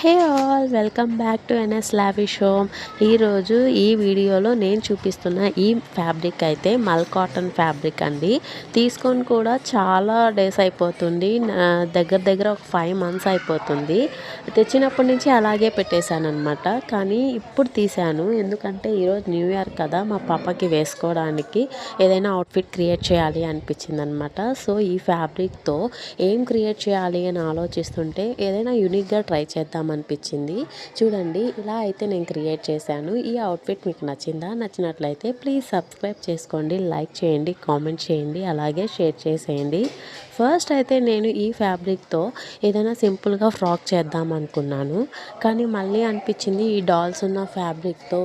Hey all welcome back to NS lavish home. ఈరోజు ఈ వీడియోలో నేను చూపిస్తున్న ఈ ఫ్యాబ్రిక్ అయితే మల్ కాటన్ ఫ్యాబ్రిక్ అండి. తీసుకొని కూడా చాలా డేస్ అయిపోతుంది, దగ్గర దగ్గర ఒక 5 months అయిపోతుంది. తెచ్చినప్పటి నుంచి అలాగే పెట్టేశాను అనమాట. కానీ ఇప్పుడు తీశాను ఎందుకంటే ఈరోజు న్యూ ఇయర్ కదా, మా పాపకి వేసుకోవడానికి ఏదైనా అవుట్ఫిట్ క్రియేట్ చేయాలి అనిపించింది అనమాట. సో ఈ ఫ్యాబ్రిక్తో ఏం క్రియేట్ చేయాలి అని ఆలోచిస్తుంటే ఏదైనా యూనిక్గా ట్రై చేద్దాం అనిపించింది. చూడండి, ఇలా అయితే నేను క్రియేట్ చేశాను. ఈ అవుట్ఫిట్ మీకు నచ్చిందా? నచ్చినట్లయితే ప్లీజ్ సబ్స్క్రైబ్ చేసుకోండి, లైక్ చేయండి, కామెంట్ చేయండి, అలాగే షేర్ చేసేయండి. ఫస్ట్ అయితే నేను ఈ ఫ్యాబ్రిక్తో ఏదైనా సింపుల్గా ఫ్రాక్ చేద్దాం అనుకున్నాను. కానీ మళ్ళీ అనిపించింది ఈ డాల్స్ ఉన్న ఫ్యాబ్రిక్తో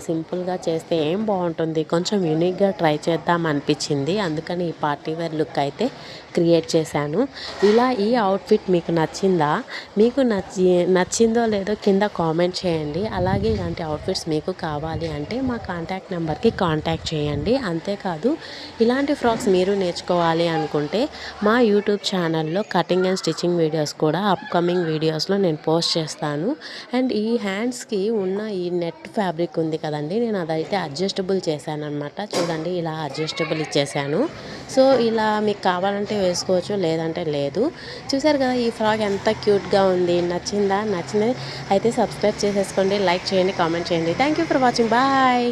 సింపుల్గా చేస్తే ఏం బాగుంటుంది, కొంచెం యూనిక్గా ట్రై చేద్దాం అనిపించింది. అందుకని ఈ పార్టీ వేర్ లుక్ అయితే క్రియేట్ చేశాను. ఇలా ఈ అవుట్ఫిట్ మీకు నచ్చిందా? మీకు నచ్చిందో లేదో కింద కామెంట్ చేయండి. అలాగే ఇలాంటి అవుట్ఫిట్స్ మీకు కావాలి అంటే మా కాంటాక్ట్ నెంబర్కి కాంటాక్ట్ చేయండి. అంతేకాదు, ఇలాంటి ఫ్రాక్స్ మీరు నేర్చుకోవాలి అనుకుంటే మా యూట్యూబ్ ఛానల్లో కటింగ్ అండ్ స్టిచ్చింగ్ వీడియోస్ కూడా అప్కమింగ్ వీడియోస్లో నేను పోస్ట్ చేస్తాను. అండ్ ఈ హ్యాండ్స్కి ఉన్న ఈ నెట్ ఫ్యాబ్రిక్ ఉంది కదండి, నేను అదైతే అడ్జస్టబుల్ చేశాను అనమాట. చూడండి, ఇలా అడ్జస్టబుల్ ఇచ్చేసాను. సో ఇలా మీకు కావాలంటే వేసుకోవచ్చు, లేదంటే లేదు. చూసారు కదా ఈ ఫ్రాక్ ఎంత క్యూట్గా ఉంది. నచ్చిందా? నచ్చింది అయితే సబ్స్క్రైబ్ చేసేసుకోండి, లైక్ చేయండి, కామెంట్ చేయండి. Thank you for watching. Bye.